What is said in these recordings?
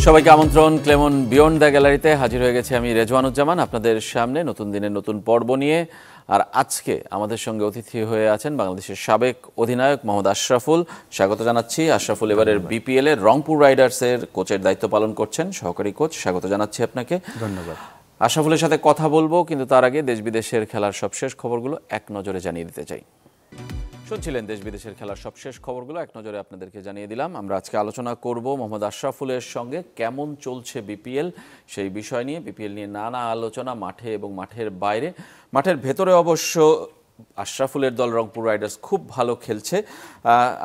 সবাইকে আমন্ত্রণ Clemon beyond the গ্যালারিতে হাজির হয়ে গেছে আমি রেজওয়ানুজ্জামান আপনাদের সামনে নতুন দিনের নতুন পর্ব নিয়ে। আর আজকে আমাদের সঙ্গে অতিথি হয়ে আছেন বাংলাদেশের সাবেক অধিনায়ক মোহাম্মদ আশরাফুল। স্বাগত জানাচ্ছি। আশরাফুল এবারের বিপিএল এর রংপুর রাইডার্সের কোচের দায়িত্ব পালন করছেন, সহকারী কোচ। স্বাগত জানাচ্ছি আপনাকে। ধন্যবাদ। আশরাফুলের সাথে কথা বলবো, কিন্তু তার আগে দেশ বিদেশের খেলার সবশেষ খবরগুলো এক নজরে জানিয়ে দিতে চাই। শুনছিলেন দেশ বিদেশের খেলার সবশেষ খবরগুলো এক নজরে আপনাদেরকে জানিয়ে দিলাম। আমরা আজকে আলোচনা করব মোহাম্মদ আশরাফুলের সঙ্গে কেমন চলছে বিপিএল সেই বিষয় নিয়ে। বিপিএল নিয়ে নানা আলোচনা মাঠে এবং মাঠের বাইরে। মাঠের ভেতরে অবশ্য আশরাফুলের দল রংপুর রাইডার্স খুব ভালো খেলছে।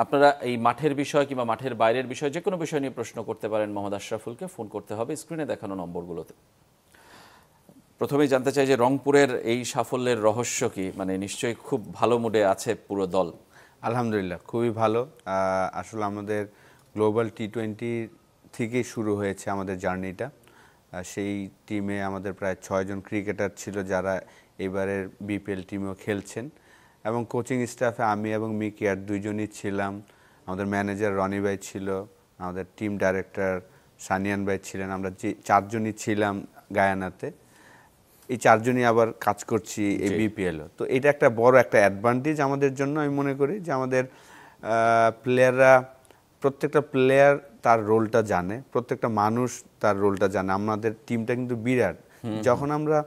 আপনারা এই মাঠের বিষয় কিংবা মাঠের বাইরের বিষয় যে কোনো বিষয় নিয়ে প্রশ্ন করতে পারেন মোহাম্মদ আশরাফুলকে। ফোন করতে হবে স্ক্রিনে দেখানো নম্বরগুলোতে। প্রথমেই জানতে চাই যে রংপুরের এই সাফল্যের রহস্য কি? মানে নিশ্চয়ই খুব ভালো মুডে আছে পুরো দল। আলহামদুলিল্লাহ, খুবই ভালো। আসলে আমাদের গ্লোবাল টি-20 থেকেই শুরু হয়েছে আমাদের জার্নিটা। সেই টিমে আমাদের প্রায় 6 জন ক্রিকেটার ছিল যারা এবারের বিপিএল টিমেও খেলছেন, এবং কোচিং স্টাফে আমি এবং মিকি আর দুইজনই ছিলাম। আমাদের ম্যানেজার রনি ভাই ছিল, আমাদের টিম ডাইরেক্টর সানিয়ান ভাই ছিলেন। আমরা যে 4 জনই ছিলাম গায়ানাতে, এই 4 জনই আবার কাজ করছি এই বিপিএলও। তো এটা একটা বড় একটা অ্যাডভান্টেজ আমাদের জন্য। আমি মনে করি যে আমাদের প্লেয়াররা, প্রত্যেকটা প্লেয়ার তার রোলটা জানে, প্রত্যেকটা মানুষ তার রোলটা জানে। আমাদের টিমটা কিন্তু বিরাট। যখন আমরা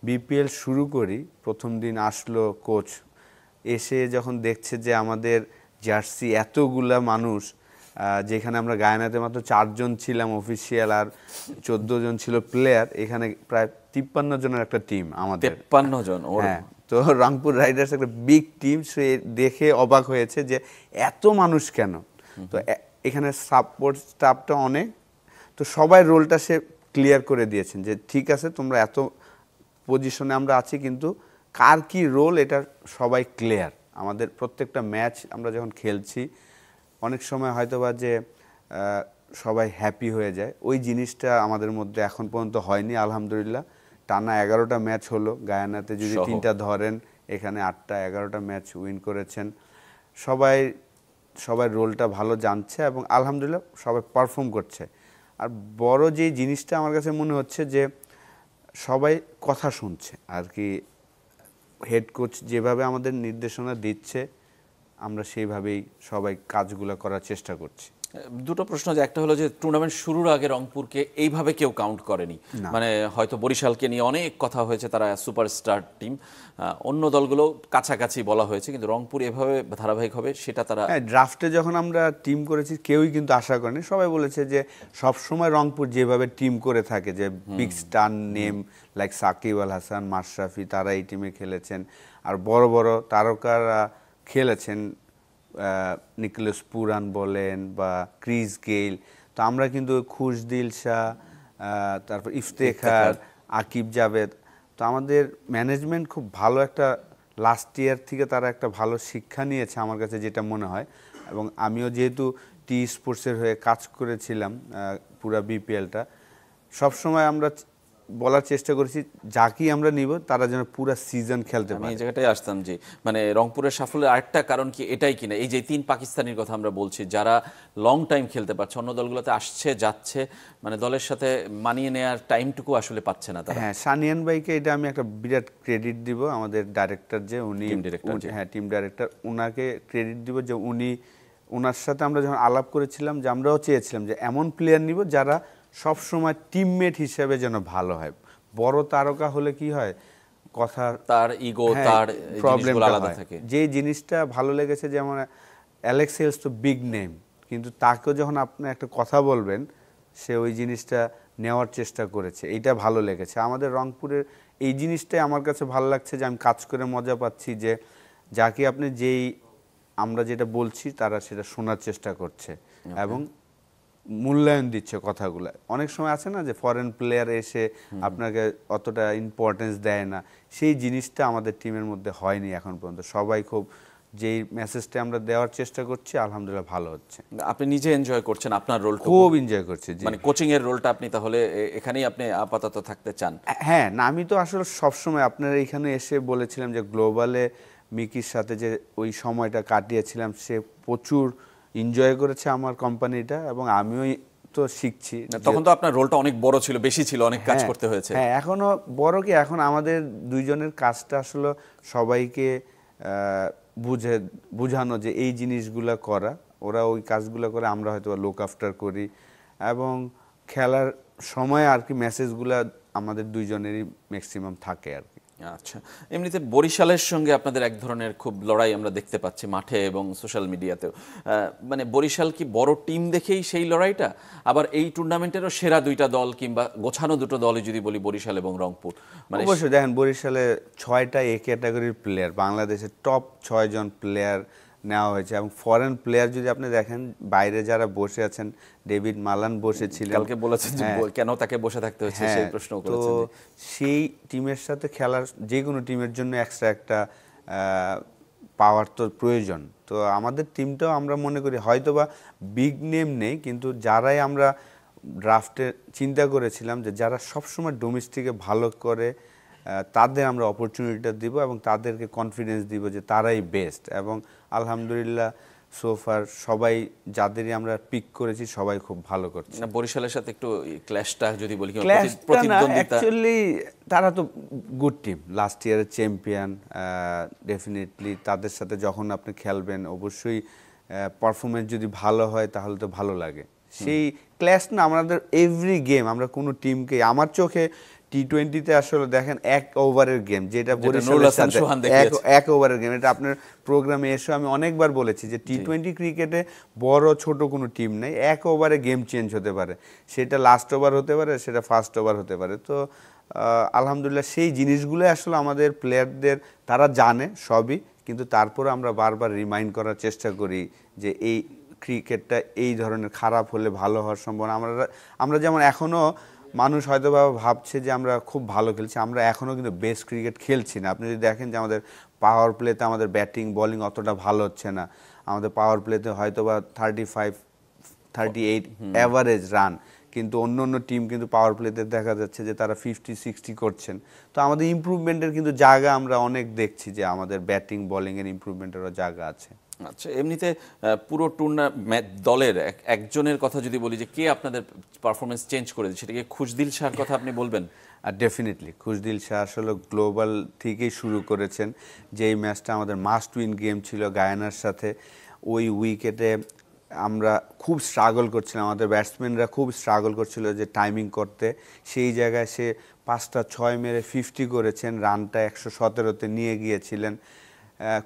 বিপিএল শুরু করি, প্রথম দিন আসলো কোচ, এসে যখন দেখছে যে আমাদের জার্সি এতগুলা মানুষ, যেখানে আমরা গায়ানাতে মাত্র 4 জন ছিলাম অফিসিয়াল আর 14 জন ছিল প্লেয়ার, এখানে প্রায় 53 জনের একটা টিম আমাদের। 53 জন? হ্যাঁ। তো রংপুর রাইডার্স একটা বিগ টিম, সে দেখে অবাক হয়েছে যে এত মানুষ কেন। তো এখানে সাপোর্ট স্টাফটা অনেক, তো সবাই রোলটা সে ক্লিয়ার করে দিয়েছেন যে ঠিক আছে, তোমরা এত পজিশনে আমরা আছি, কিন্তু কার কি রোল এটা সবাই ক্লিয়ার। আমাদের প্রত্যেকটা ম্যাচ আমরা যখন খেলছি, অনেক সময় হয়তোবা যে সবাই হ্যাপি হয়ে যায়, ওই জিনিসটা আমাদের মধ্যে এখন পর্যন্ত হয়নি। আলহামদুলিল্লাহ, টানা 11টা ম্যাচ হলো গায়ানাতে, যদি 3টা ধরেন, এখানে 8টা 11টা ম্যাচ উইন করেছেন। সবাই রোলটা ভালো জানছে এবং আলহামদুলিল্লাহ সবাই পারফর্ম করছে। আর বড় যে জিনিসটা আমার কাছে মনে হচ্ছে যে সবাই কথা শুনছে আর কি। হেড কোচ যেভাবে আমাদের নির্দেশনা দিচ্ছে, আমরা সেইভাবেই সবাই কাজগুলো করার চেষ্টা করছি। দুটো প্রশ্ন, যে একটা হলো যে টুর্নামেন্ট শুরুর আগে রংপুরকে এইভাবে কেউ কাউন্ট করেনি। মানে হয়তো বরিশালকে নিয়ে অনেক কথা হয়েছে, তারা সুপারস্টার টিম, অন্য দলগুলো কাছাকাছি বলা হয়েছে, কিন্তু রংপুর এভাবে ধারাবাহিক হবে সেটা তারা। হ্যাঁ, ড্রাফটে যখন আমরা টিম করেছি কেউই কিন্তু আশা করেনি। সবাই বলেছে যে সবসময় রংপুর যেভাবে টিম করে থাকে, যে big star name like Shakib Al Hasan, Mashrafe, তারা এই টিমে খেলেছেন। আর বড় বড় তারকারা খেলেছেন, নিকোলাস পুরান বলেন বা ক্রিস গেইল। তো আমরা কিন্তু খুশদিল শাহ, তারপর ইফতেখার, আকিব জাভেদ, তো আমাদের ম্যানেজমেন্ট খুব ভালো একটা লাস্ট ইয়ার থেকে তারা একটা ভালো শিক্ষা নিয়েছে আমার কাছে যেটা মনে হয়। এবং আমিও যেহেতু টি স্পোর্টসের হয়ে কাজ করেছিলাম পুরা বিপিএলটা, সবসময় আমরা বলার চেষ্টা করেছি যাকেই আমরা নিব তারা যেন পুরো সিজন খেলতে পারে। আমি এই জায়গাটাই আসতাম যে মানে রংপুরের সাফল্যের আরেকটা কারণ কি এটাই কিনা, এই যে 3 পাকিস্তানির কথা আমরা বলছি, যারা লং টাইম খেলতে পারছে, অন্য দলগুলোতে আসছে যাচ্ছে, মানে দলের সাথে মানিয়ে নেওয়ার টাইমটুকু আসলে পাচ্ছে না তারা। হ্যাঁ, সানিয়ান ভাইকে এটা আমি একটা বিরাট ক্রেডিট দিব, আমাদের ডাইরেক্টর যে উনি, হ্যাঁ টিম ডাইরেক্টর, ওনাকে ক্রেডিট দিব যে ওনার সাথে আমরা যখন আলাপ করেছিলাম, যে আমরাও চেয়েছিলাম যে এমন প্লেয়ার নিব যারা সব সময় টিমমেট হিসেবে যেন ভালো হয়। বড় তারকা হলে কি হয়, কথা তার ইগো, তার প্রবলেমগুলো আলাদা থাকে। যে জিনিসটা ভালো লেগেছে, যেমন অ্যালেক্স হেলস তো বিগ নেম, কিন্তু তাকেও যখন আপনি একটা কথা বলবেন, সে ওই জিনিসটা নেওয়ার চেষ্টা করেছে, এইটা ভালো লেগেছে। আমাদের রংপুরের এই জিনিসটাই আমার কাছে ভালো লাগছে, যে আমি কাজ করে মজা পাচ্ছি যে যাকে আপনি আমরা যেটা বলছি তারা সেটা শোনার চেষ্টা করছে এবং মূল্যায়ন দিচ্ছে কথাগুলো। অনেক সময় আছে না যে ফরেন প্লেয়ার এসে আপনাকে অতটা ইম্পর্টেন্স দেয় না, সেই জিনিসটা আমাদের টিমের মধ্যে হয়নি এখন পর্যন্ত। সবাই খুব, যেই মেসেজটা আমরা দেওয়ার চেষ্টা করছি, আলহামদুলিল্লাহ ভালো হচ্ছে। আপনি নিজে এনজয় করছেন আপনার রোলটা? খুব এনজয় করছি। মানে কোচিং এর রোলটা আপনি তাহলে এখানেই আপনি আপাতত থাকতে চান? হ্যাঁ, না আমি তো আসলে সবসময় আপনার এখানে এসে বলেছিলাম যে গ্লোবালে মিকির সাথে যে ওই সময়টা কাটিয়েছিলাম, সে প্রচুর এনজয় করেছে আমার কোম্পানিটা, এবং আমিও তো শিখছি। তখন তো আপনার রোলটা অনেক বড় ছিল, বেশি ছিল, অনেক কাজ করতে হয়েছে। হ্যাঁ, এখনো বড় কি, এখন আমাদের দুইজনের কাজটা আসলে সবাইকে বুঝানো যে এই জিনিসগুলা করা, ওরা ওই কাজগুলো করে, আমরা হয়তো লুক আফটার করি, এবং খেলার সময় আর কি মেসেজগুলা আমাদের দুইজনেরই ম্যাক্সিমাম থাকে আর কি। আচ্ছা, এমনিতে বরিশালের সঙ্গে আপনাদের এক ধরনের খুব লড়াই আমরা দেখতে পাচ্ছি মাঠে এবং সোশ্যাল মিডিয়াতেও। মানে বরিশাল কি বড় টিম দেখেই সেই লড়াইটা, আবার এই টুর্নামেন্টেরও সেরা দুইটা দল কিংবা গোছানো দুটো দলই যদি বলি, বরিশাল এবং রংপুর, মানে অবশ্যই দেখেন বরিশালে 6টা এ ক্যাটাগরির প্লেয়ার, বাংলাদেশের টপ 6 জন প্লেয়ার নেওয়া হয়েছে, এবং ফরেন প্লেয়ার যদি আপনি দেখেন, বাইরে যারা বসে আছেন, ডেভিড মালান বসেছিলেন, কালকে বলেছেন যে কেন তাকে বসে থাকতে হচ্ছে, সেই প্রশ্ন করেছেন। তো সেই টিমের সাথে খেলার, যে কোনো টিমের জন্য এক্সট্রা একটা পাওয়ার তো প্রয়োজন। তো আমাদের টিমটাও আমরা মনে করি হয়তোবা বিগ নেম নেই, কিন্তু যারাই আমরা ড্রাফটে চিন্তা করেছিলাম যে যারা সবসময় ডোমেস্টিকে ভালো করে, তাদের আমরা অপরচুনিটিটা দিব এবং তাদেরকে কনফিডেন্স দিব যে তারাই বেস্ট। এবং আলহামদুলিল্লাহ সোফার সবাই যাদেরই আমরা পিক করেছি সবাই খুব ভালো করছে। বরিশালের সাথে একটু ক্ল্যাশটা যদি বলি, অ্যাকচুয়ালি তারা তো গুড টিম, লাস্ট ইয়ারের চ্যাম্পিয়ন, ডেফিনেটলি তাদের সাথে যখন আপনি খেলবেন অবশ্যই পারফরমেন্স যদি ভালো হয় তাহলে তো ভালো লাগে। সেই ক্ল্যাশ না, আমাদের এভরি গেম আমরা কোনো টিমকে, আমার চোখে টি-20তে আসলে দেখেন 1 ওভারের গেম, যেটা বরিশালের সাথে 1 ওভারের গেম, এটা আপনার প্রোগ্রামে এসে আমি অনেকবার বলেছি যে টি-20 ক্রিকেটে বড় ছোট কোনো টিম নেই, 1 ওভারে গেম চেঞ্জ হতে পারে, সেটা লাস্ট ওভার হতে পারে, সেটা ফার্স্ট ওভার হতে পারে। তো আলহামদুলিল্লাহ সেই জিনিসগুলো আসলে আমাদের প্লেয়ারদের, তারা জানে সবই, কিন্তু তারপরে আমরা বারবার রিমাইন্ড করার চেষ্টা করি যে এই ক্রিকেটটা এই ধরনের খারাপ হলে ভালো হওয়ার সম্ভাবনা। আমরা যেমন এখনও মানুষ হয়তো ভাবছে যে আমরা খুব ভালো খেলছি, আমরা এখনও কিন্তু বেস্ট ক্রিকেট খেলছি না। আপনি যদি দেখেন যে আমাদের পাওয়ার প্লেতে আমাদের ব্যাটিং বোলিং অতটা ভালো হচ্ছে না, আমাদের পাওয়ার প্লেতে হয়তো বা 35-38 অ্যাভারেজ রান, কিন্তু অন্য অন্য টিম কিন্তু পাওয়ার প্লেতে দেখা যাচ্ছে যে তারা 50-60 করছেন। তো আমাদের ইমপ্রুভমেন্টের কিন্তু জায়গা আমরা অনেক দেখছি, যে আমাদের ব্যাটিং বোলিংয়ের ইমপ্রুভমেন্টেরও জায়গা আছে। আচ্ছা, এমনিতে পুরো দলের একজনের কথা যদি বলি যে কে আপনাদের পারফরমেন্স চেঞ্জ করে দিচ্ছে, সেটাকে খুশদিল শাহর কথা আপনি বলবেন? আর ডেফিনেটলি খুশদিল শাহ আসলে গ্লোবাল থেকেই শুরু করেছেন। যেই ম্যাচটা আমাদের মাস্ট উইন গেম ছিল গায়ানার সাথে, ওই উইকেটে আমরা খুব স্ট্রাগল করছিলাম, আমাদের ব্যাটসম্যানরা খুব স্ট্রাগল করছিল যে টাইমিং করতে, সেই জায়গায় সে 5টা 6 মেরে 50 করেছেন, রানটা 117-তে নিয়ে গিয়েছিলেন।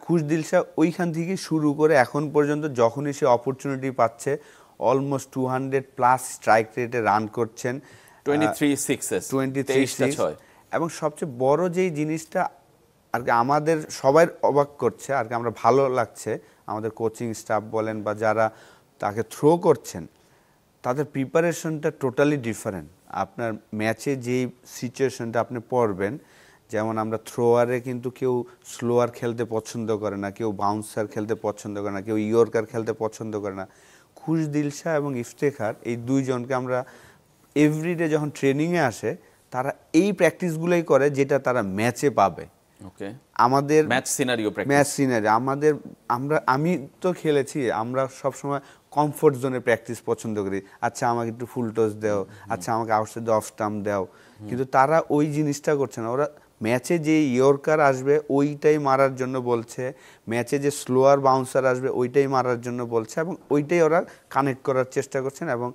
খুশদিল শাহ ওইখান থেকে শুরু করে এখন পর্যন্ত যখনই সে অপরচুনিটি পাচ্ছে অলমোস্ট 200+ স্ট্রাইক রেটে রান করছেন, 23 এবং সবচেয়ে বড় যেই জিনিসটা আর কি আমাদের সবাই অবাক করছে আর কি, আমরা ভালো লাগছে, আমাদের কোচিং স্টাফ বলেন বা যারা তাকে থ্রো করছেন, তাদের প্রিপারেশনটা টোটালি ডিফারেন্ট। আপনার ম্যাচে যেই সিচুয়েশনটা আপনি পড়বেন, যেমন আমরা থ্রোয়ারে কিন্তু কেউ স্লোয়ার খেলতে পছন্দ করে না, কেউ বাউন্সার খেলতে পছন্দ করে না, কেউ ইয়র্কার খেলতে পছন্দ করে না। খুশদিল শাহ এবং ইফতেখার এই দুইজনকে আমরা এভরিডে যখন ট্রেনিংয়ে আসে, তারা এই প্র্যাকটিসগুলোই করে যেটা তারা ম্যাচে পাবে। ওকে, আমাদের ম্যাচ সিনারিও আমাদের আমি তো খেলেছি, আমরা সবসময় কমফোর্ট জোনে প্র্যাকটিস পছন্দ করি। আচ্ছা আমাকে একটু ফুল টস দাও, আচ্ছা আমাকে আউটসাইড অফ স্টাম্প দাও, কিন্তু তারা ওই জিনিসটা করছে না। ওরা ম্যাচে যে ইয়র্কার আসবে ওইটাই মারার জন্য বলছে, ম্যাচে যে স্লোয়ার বাউন্সার আসবে ওইটাই মারার জন্য বলছে, এবং ওইটাই ওরা কানেক্ট করার চেষ্টা করছেন, এবং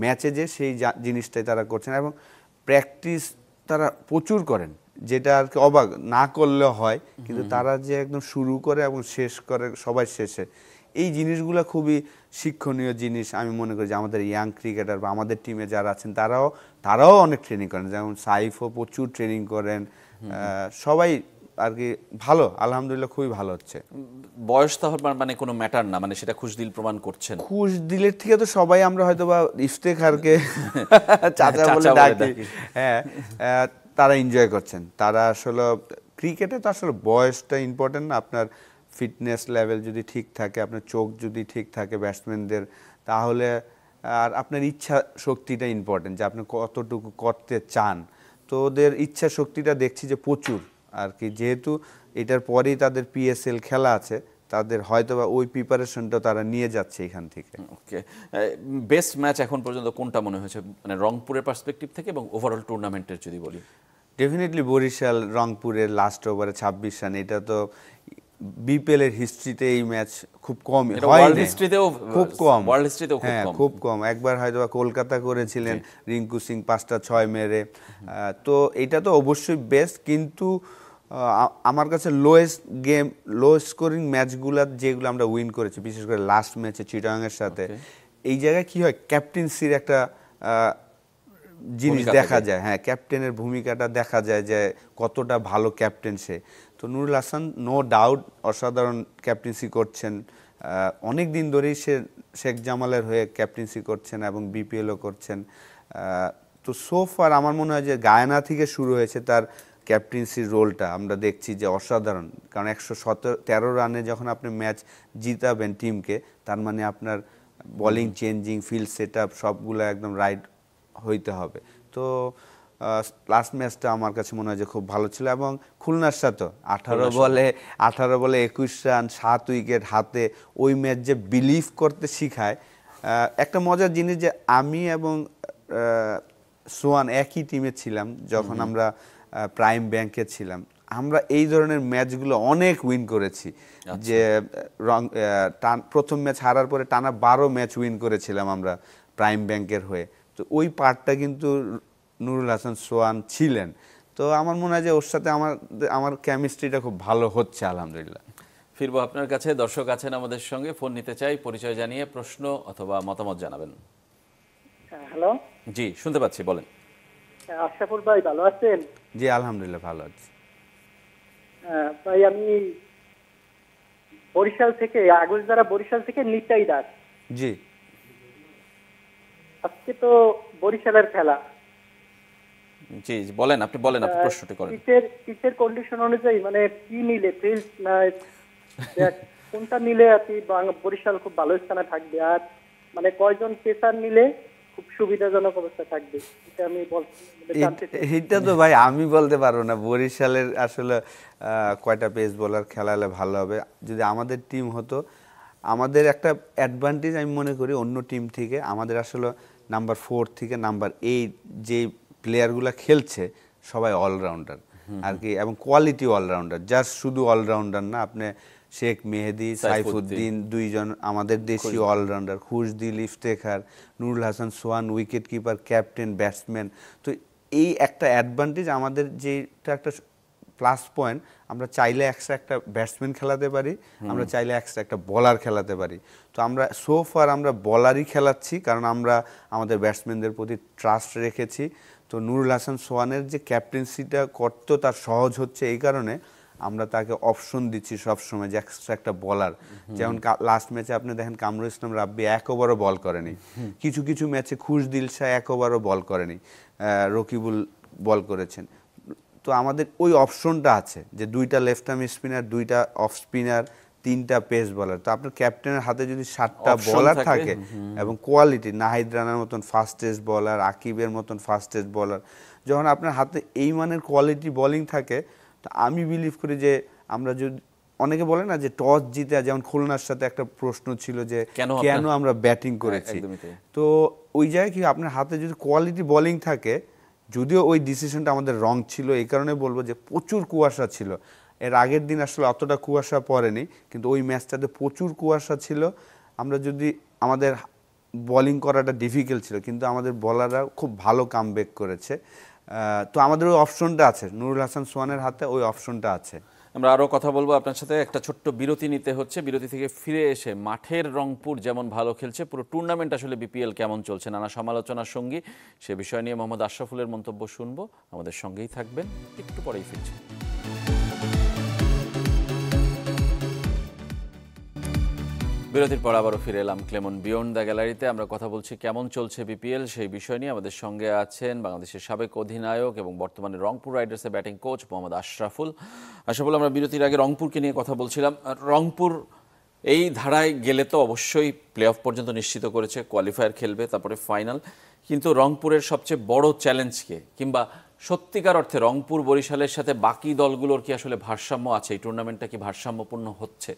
ম্যাচে যে সেই জিনিসটাই তারা করছেন, এবং প্র্যাকটিস তারা প্রচুর করেন, যেটা আর কি অবাক না করলে হয়, কিন্তু তারা যে একদম শুরু করে এবং শেষ করে সবাই শেষে, এই জিনিসগুলো খুবই শিক্ষণীয় জিনিস। আমি মনে করি যে আমাদের ইয়াং ক্রিকেটার বা আমাদের টিমে যারা আছেন তারাও অনেক ট্রেনিং করেন, যেমন সাইফও প্রচুর ট্রেনিং করেন, সবাই আর কি ভালো, আলহামদুলিল্লাহ খুবই ভালো হচ্ছে। বয়স তাহলে মানে কোনো ম্যাটার না, মানে সেটা খুশদিল প্রমাণ করছেন। খুশদিলের থেকে তো সবাই আমরা হয়তো বা ইফতেখারকে চাচা বলে ডাকি, হ্যাঁ, তারা এনজয় করছেন। তারা আসলে ক্রিকেটে তো আসলে বয়সটা ইম্পর্টেন্ট না, আপনার ফিটনেস লেভেল যদি ঠিক থাকে, আপনার চোখ যদি ঠিক থাকে ব্যাটসম্যানদের, তাহলে আর আপনার ইচ্ছা শক্তিটা ইম্পর্টেন্ট, যে আপনি কতটুকু করতে চান। তো ওদের ইচ্ছা শক্তিটা দেখছি যে প্রচুর আর কি, যেহেতু এটার পরেই তাদের PSL খেলা আছে, তাদের হয়তোবা ওই প্রিপারেশনটা তারা নিয়ে যাচ্ছে এখান থেকে। ওকে, বেস্ট ম্যাচ এখন পর্যন্ত কোনটা মনে হয়েছে, মানে রংপুরের পার্সপেক্টিভ থেকে এবং ওভারঅল টুর্নামেন্টের যদি বলি? ডেফিনেটলি বরিশাল রংপুরের লাস্ট ওভারে 26 রান, এটা তো বিপিএল এর হিস্ট্রিতে এই ম্যাচ খুব কম হয়, ওয়ার্ল্ড হিস্ট্রিতেও খুব কম, ওয়ার্ল্ড হিস্ট্রিতেও হ্যাঁ খুব কম। একবার হয়তো কলকাতা করেছিলেন রিঙ্কু সিং 5টা 6 মেরে, তো এটা তো অবশ্যই বেস্ট, কিন্তু আমার কাছে লো স্কোরিং ম্যাচগুলো যেগুলো আমরা উইন করেছি, বিশেষ করে লাস্ট ম্যাচে চিটাগাংয়ের সাথে, এই জায়গায় কি হয় ক্যাপ্টেন্সির একটা জিনিস দেখা যায়, হ্যাঁ ক্যাপ্টেনের ভূমিকাটা দেখা যায় যে কতটা ভালো ক্যাপ্টেন সে। তো নুরুল হাসান নো ডাউট অসাধারণ ক্যাপ্টেন্সি করছেন, অনেক দিন ধরেই সে শেখ জামালের হয়ে ক্যাপ্টেন্সি করছেন এবং বিপিএলও করছেন। তো সোফার আমার মনে হয় যে গায়ানা থেকে শুরু হয়েছে তার ক্যাপ্টেন্সির রোলটা, আমরা দেখছি যে অসাধারণ, কারণ 113 রানে যখন আপনি ম্যাচ জিতাবেন টিমকে, তার মানে আপনার bowling changing field set up সবগুলো একদম রাইট হইতে হবে। তো লাস্ট ম্যাচটা আমার কাছে মনে হয় যে খুব ভালো ছিল, এবং খুলনার সাথে 18 বলে 21 রান 7 উইকেট হাতে, ওই ম্যাচ যে বিলিভ করতে শিখায়। একটা মজার জিনিস যে আমি এবং সোয়ান একই টিমে ছিলাম যখন আমরা প্রাইম ব্যাংকে ছিলাম, আমরা এই ধরনের ম্যাচগুলো অনেক উইন করেছি, যে প্রথম ম্যাচ হারার পরে টানা 12 ম্যাচ উইন করেছিলাম আমরা প্রাইম ব্যাংকের হয়ে। তো ওই পার্টটা কিন্তু নুরুল হাসান সোয়ান ছিলেন। তো আমার মনে হয় যে ওর সাথে আমার কেমিস্ট্রিটা খুব ভালো হচ্ছে আলহামদুলিল্লাহ। ফিরবো আপনার কাছে, দর্শক আছেন আমাদের সঙ্গে, ফোন নিতে চাই, পরিচয় জানিয়ে প্রশ্ন অথবা মতামত জানাবেন। হ্যালো, জি শুনতে পাচ্ছি, বলেন। আশরাফুল ভাই ভালো আছেন? জি আলহামদুলিল্লাহ ভালো আছি। ভাই আমি বরিশাল থেকে, আগস্ট বরিশাল থেকে নিতাই দাস। জি, আজকে তো বরিশালের খেলা। জি বলেন, আপনি বলেন, আপনি প্রশ্নটি করেন। পিচের কন্ডিশন অনুযায়ী মানে কি নিলে ফিল্ড না কোনটা নিলে আর কি বরিশাল খুব ভালো স্থানে থাকবে, আর মানে কয়জন পেসার নিলে খুব সুবিধাজনক অবস্থা থাকবে, এটা আমি এটা তো ভাই আমি বলতে পারবো না। বরিশালের আসলে কয়টা পেস বোলার খেলালে ভালো হবে। যদি আমাদের টিম হতো, আমাদের একটা অ্যাডভান্টেজ আমি মনে করি অন্য টিম থেকে, আমাদের আসলে নাম্বার 4 থেকে নাম্বার 8 যে প্লেয়ারগুলো খেলছে সবাই অলরাউন্ডার আর কি, এবং কোয়ালিটি অলরাউন্ডার, জাস্ট শুধু অলরাউন্ডার না। আপনি শেখ মেহেদি, সাইফুদ্দিন দুইজন আমাদের দেশীয় অলরাউন্ডার, খুশদিল, ইফতেখার, নুরুল হাসান সোহান উইকেট কিপার, ক্যাপ্টেন, ব্যাটসম্যান। তো এই একটা অ্যাডভান্টেজ আমাদের, যেটা একটা প্লাস পয়েন্ট, আমরা চাইলে একটা ব্যাটসম্যান খেলাতে পারি, আমরা চাইলে একটা বলার খেলাতে পারি। তো আমরা সোফার আমরা বলারই খেলাচ্ছি, কারণ আমরা আমাদের ব্যাটসম্যানদের প্রতি ট্রাস্ট রেখেছি। তো নুরুল হাসান সোহানের যে ক্যাপ্টেন্সিটা করতে তার সহজ হচ্ছে, এই কারণে আমরা তাকে অপশন দিচ্ছি সবসময় যে একটা বলার। যেমন লাস্ট ম্যাচে আপনি দেখেন কামরুল ইসলাম রাব্বি 1 ওভারও বল করেনি, কিছু কিছু ম্যাচে খুশদিল শাহ 1 ওভারও বল করেনি, রকিবুল বল করেছেন। তো আমাদের ওই অপশনটা আছে যে 2টা লেফট আর্ম স্পিনার, 2টা অফ স্পিনার, 3টা পেস বলার। তো আপনার ক্যাপ্টেনের হাতে যদি 7টা বলার থাকে এবং কোয়ালিটি, নাহিদ রানার মতন ফাস্টেস্ট বলার, আকিবের মতন ফাস্টেস্ট বলার, যখন আপনার হাতে এই মানের কোয়ালিটি বোলিং থাকে, তো আমি বিলিভ করি যে আমরা যদি, অনেকে বলে না যে টস জিতে, যেমন খুলনার সাথে একটা প্রশ্ন ছিল যে কেন আমরা ব্যাটিং করেছি, তো ওই জায়গায় কি আপনার হাতে যদি কোয়ালিটি বোলিং থাকে, যদিও ওই ডিসিশনটা আমাদের রং ছিল, এই কারণে বলবো যে প্রচুর কুয়াশা ছিল। এর আগের দিন আসলে অতটা কুয়াশা পড়েনি, কিন্তু ওই ম্যাচটাতে প্রচুর কুয়াশা ছিল। আমরা যদি, আমাদের বোলিং করাটা ডিফিকাল্ট ছিল, কিন্তু আমাদের বোলাররা খুব ভালো কামব্যাক করেছে। তো আমাদের ওই অপশনটা আছে, নুরুল হাসান সোহানের হাতে ওই অপশনটা আছে। আমরা আরও কথা বলবো আপনার সাথে, একটা ছোট্ট বিরতি নিতে হচ্ছে। বিরতি থেকে ফিরে এসে মাঠের রংপুর যেমন ভালো খেলছে, পুরো টুর্নামেন্ট আসলে বিপিএল কেমন চলছে, নানা সমালোচনার সঙ্গী, সে বিষয় নিয়ে মোহাম্মদ আশরাফুলের মন্তব্য শুনবো। আমাদের সঙ্গেই থাকবেন, একটু পরেই ফিরছি। বিরতির পর আবারও ফিরে এলাম ক্লেমন বিয়ন্ড দ্য গ্যালারিতে। আমরা কথা বলছি কেমন চলছে বিপিএল, সেই বিষয় নিয়ে। আমাদের সঙ্গে আছেন বাংলাদেশের সাবেক অধিনায়ক এবং বর্তমানে রংপুর রাইডার্সের ব্যাটিং কোচ মোহাম্মদ আশরাফুল। আমরা বিরতির আগে রংপুরকে নিয়ে কথা বলছিলাম। রংপুর এই ধারায় গেলে তো অবশ্যই প্লে অফ পর্যন্ত নিশ্চিত করেছে, কোয়ালিফায়ার খেলবে, তারপরে ফাইনাল। কিন্তু রংপুরের সবচেয়ে বড় চ্যালেঞ্জকে, কিংবা সত্যিকার অর্থে রংপুর বরিশালের সাথে বাকি দলগুলোর কি আসলে ভারসাম্য আছে? এই টুর্নামেন্টটা কি ভারসাম্যপূর্ণ হচ্ছে?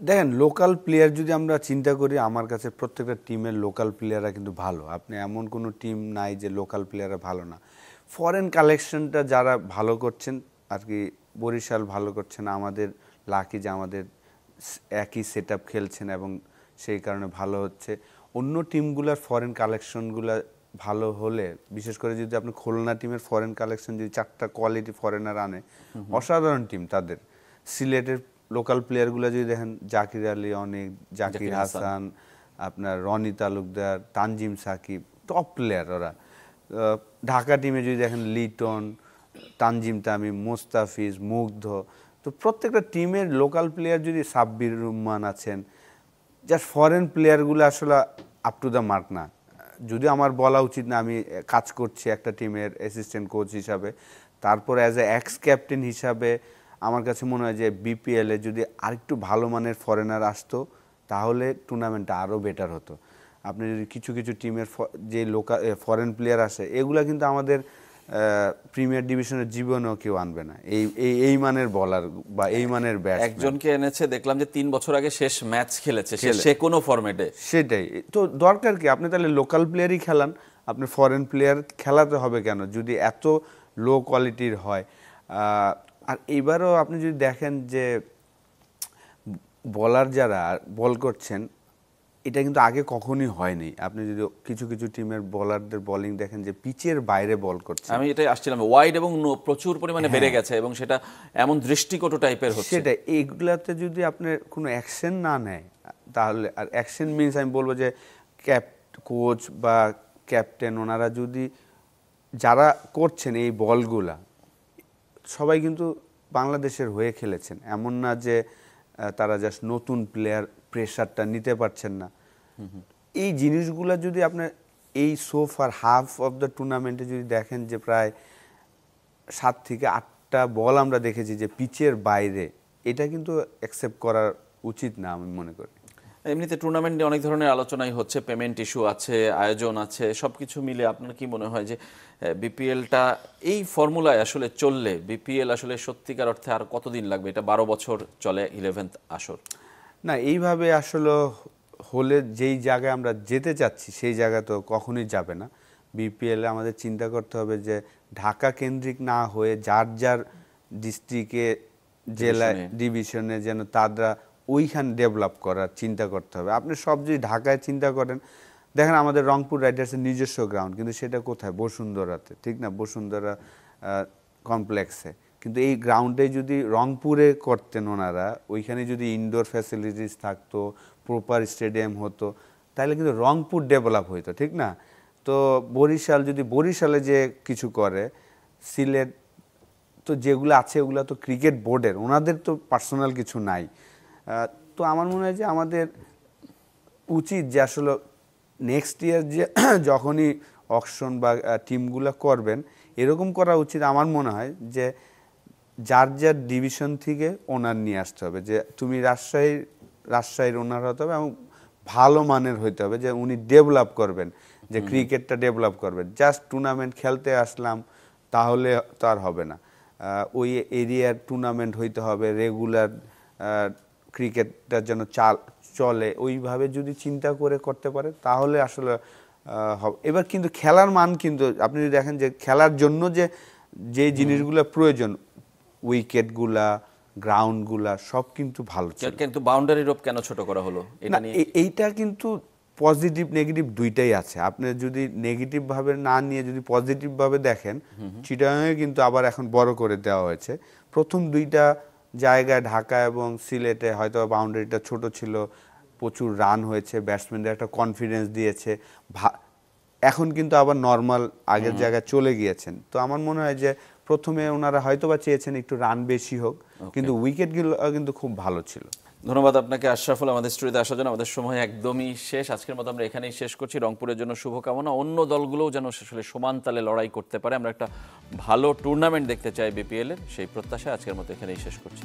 দেখেন লোকাল প্লেয়ার যদি আমরা চিন্তা করি, আমার কাছে প্রত্যেকটা টিমের লোকাল প্লেয়াররা কিন্তু ভালো। আপনি এমন কোনো টিম নাই যে লোকাল প্লেয়াররা ভালো না। ফরেন কালেকশনটা যারা ভালো করছেন আর কি, বরিশাল ভালো করছেন, আমাদের লাকি যে আমাদের একই সেট আপ খেলছেন এবং সেই কারণে ভালো হচ্ছে। অন্য টিমগুলোর ফরেন কালেকশনগুলো ভালো হলে, বিশেষ করে যদি আপনি খুলনা টিমের ফরেন কালেকশন যদি 4টা কোয়ালিটি ফরেনার আনে, অসাধারণ টিম তাদের। সিলেটের লোকাল প্লেয়ারগুলো যদি দেখেন, জাকির আলী অনেক, জাকির হাসান, আপনার রনি তালুকদার, তানজিম সাকিব, টপ প্লেয়ার ওরা। ঢাকা টিমে যদি দেখেন লিটন, তানজিম তামিম, মোস্তাফিজ, মুগ্ধ, তো প্রত্যেকটা টিমের লোকাল প্লেয়ার যদি সাব্বির রহমান আছেন, জাস্ট ফরেন প্লেয়ারগুলো আসলে আপ টু দ্য মার্ক না। যদিও আমার বলা উচিত না, আমি কাজ করছি একটা টিমের অ্যাসিস্ট্যান্ট কোচ হিসাবে, তারপর অ্যাজ এ এক্স ক্যাপ্টেন হিসাবে আমার কাছে মনে হয় যে বিপিএলে যদি আরেকটু ভালো মানের ফরেনার আসতো তাহলে টুর্নামেন্টটা আরও বেটার হতো। আপনি যদি কিছু কিছু টিমের যে লোকাল ফরেন প্লেয়ার আসে, এগুলা কিন্তু আমাদের প্রিমিয়ার ডিভিশনের জীবনেও কেউ আনবে না, এই মানের বলার বা এই মানের ব্যাটসম্যান। একজনকে এনেছে দেখলাম যে 3 বছর আগে শেষ ম্যাচ খেলেছে সে কোনো ফরম্যাটে। সেটাই তো দরকার কি, আপনি তাহলে লোকাল প্লেয়ারই খেলান, আপনি ফরেন প্লেয়ার খেলাতে হবে কেন যদি এত লো কোয়ালিটির হয়। আর এবারও আপনি যদি দেখেন যে বলার যারা বল করছেন, এটা কিন্তু আগে কখনোই হয়নি। আপনি যদি কিছু কিছু টিমের বলারদের বোলিং দেখেন যে পিচের বাইরে বল করছে, আমি এটাই আসছিলাম, ওয়াইড এবং প্রচুর পরিমাণে বেড়ে গেছে এবং সেটা এমন দৃষ্টিকটু টাইপের হচ্ছে। সেটা এইগুলাতে যদি আপনার কোনো অ্যাকশন না নেয় তাহলে, আর অ্যাকশন মিনস আমি বলবো যে কোচ বা ক্যাপ্টেন ওনারা যদি যারা করছেন এই বলগুলা, সবাই কিন্তু বাংলাদেশের হয়ে খেলেছেন, এমন না যে তারা জাস্ট নতুন প্লেয়ার প্রেশারটা নিতে পারছেন না। এই জিনিসগুলো যদি আপনার এই সোফার হাফ অফ দ্য টুর্নামেন্টে যদি দেখেন যে প্রায় 7 থেকে 8টা বল আমরা দেখেছি যে পিচের বাইরে, এটা কিন্তু অ্যাকসেপ্ট করা উচিত না আমি মনে করি। এমনিতে টুর্নামেন্টে অনেক ধরনের আলোচনাই হচ্ছে, পেমেন্ট ইস্যু আছে, আয়োজন আছে, সবকিছু মিলে আপনার কি মনে হয় যে বিপিএলটা এই ফর্মুলায় আসলে চললে বিপিএল আসলে সত্যিকার অর্থে আর কতদিন লাগবে? এটা 12 বছর চলে 11th আসর। না, এইভাবে আসলে হলে যেই জায়গায় আমরা যেতে চাচ্ছি সেই জায়গা তো কখনোই যাবে না। বিপিএলে আমাদের চিন্তা করতে হবে যে ঢাকা কেন্দ্রিক না হয়ে যার যার ডিস্ট্রিক্টে, জেলায়, ডিভিশনে যেন তারা ওইখানে ডেভেলপ করার চিন্তা করতে হবে। আপনি সব যদি ঢাকায় চিন্তা করেন, দেখেন আমাদের রংপুর রাইডার্সের নিজস্ব গ্রাউন্ড, কিন্তু সেটা কোথায়? বসুন্ধরাতে, ঠিক না? বসুন্ধরা কমপ্লেক্সে। কিন্তু এই গ্রাউন্ডে যদি রংপুরে করতেন ওনারা, ওইখানে যদি ইনডোর ফ্যাসিলিটিস থাকতো, প্রপার স্টেডিয়াম হতো, তাহলে কিন্তু রংপুর ডেভেলপ হইতো, ঠিক না? তো বরিশাল যদি বরিশালে যে কিছু করে, সিলেট তো যেগুলো আছে ওগুলো তো ক্রিকেট বোর্ডের, ওনাদের তো পার্সোনাল কিছু নাই। তো আমার মনে হয় যে আমাদের উচিত যে আসলে নেক্সট ইয়ার যে যখনই অকশন বা টিমগুলো করবেন, এরকম করা উচিত আমার মনে হয় যে যার যার ডিভিশন থেকে ওনার নিয়ে আসতে হবে, যে তুমি রাজশাহীর ওনার হতে হবে এবং ভালো মানের হইতে হবে, যে উনি ডেভেলপ করবেন, যে ক্রিকেটটা ডেভেলপ করবেন। জাস্ট টুর্নামেন্ট খেলতে আসলাম তাহলে তো আর হবে না, ওই এরিয়ার টুর্নামেন্ট হইতে হবে, রেগুলার ক্রিকেটটা যেন চলে, ওইভাবে যদি চিন্তা করে করতে পারে তাহলে আসলে হবে। এবার কিন্তু খেলার মান কিন্তু আপনি যদি দেখেন যে খেলার জন্য যে জিনিসগুলো প্রয়োজন, উইকেটগুলা, গ্রাউন্ডগুলা সব কিন্তু ভালো ছিল, কিন্তু বাউন্ডারি রোপ কেন ছোট করা হলো? এটা নিয়ে এইটা কিন্তু পজিটিভ নেগেটিভ দুইটাই আছে। আপনি যদি নেগেটিভ ভাবে না নিয়ে যদি পজিটিভ ভাবে দেখেন, চিটাগাংয়ে কিন্তু আবার এখন বড় করে দেওয়া হয়েছে। প্রথম 2টা জায়গায় ঢাকা এবং সিলেটে হয়তো বাউন্ডারিটা ছোট ছিল, প্রচুর রান হয়েছে, ব্যাটসম্যানদের একটা কনফিডেন্স দিয়েছে, এখন কিন্তু আবার নর্মাল আগের জায়গায় চলে গিয়েছেন। তো আমার মনে হয় যে প্রথমে ওনারা হয়তো বা চেয়েছেন একটু রান বেশি হোক, কিন্তু উইকেটগুলো কিন্তু খুব ভালো ছিল। ধন্যবাদ আপনাকে আশরাফুল, আমাদের স্টুডিওতে আসার জন্য। আমাদের সময় একদমই শেষ, আজকের মতো আমরা এখানেই শেষ করছি। রংপুরের জন্য শুভকামনা, অন্য দলগুলোও যেন আসলে সমান তালে লড়াই করতে পারে। আমরা একটা ভালো টুর্নামেন্ট দেখতে চাই বিপিএল এর, সেই প্রত্যাশায় আজকের মতো এখানেই শেষ করছি।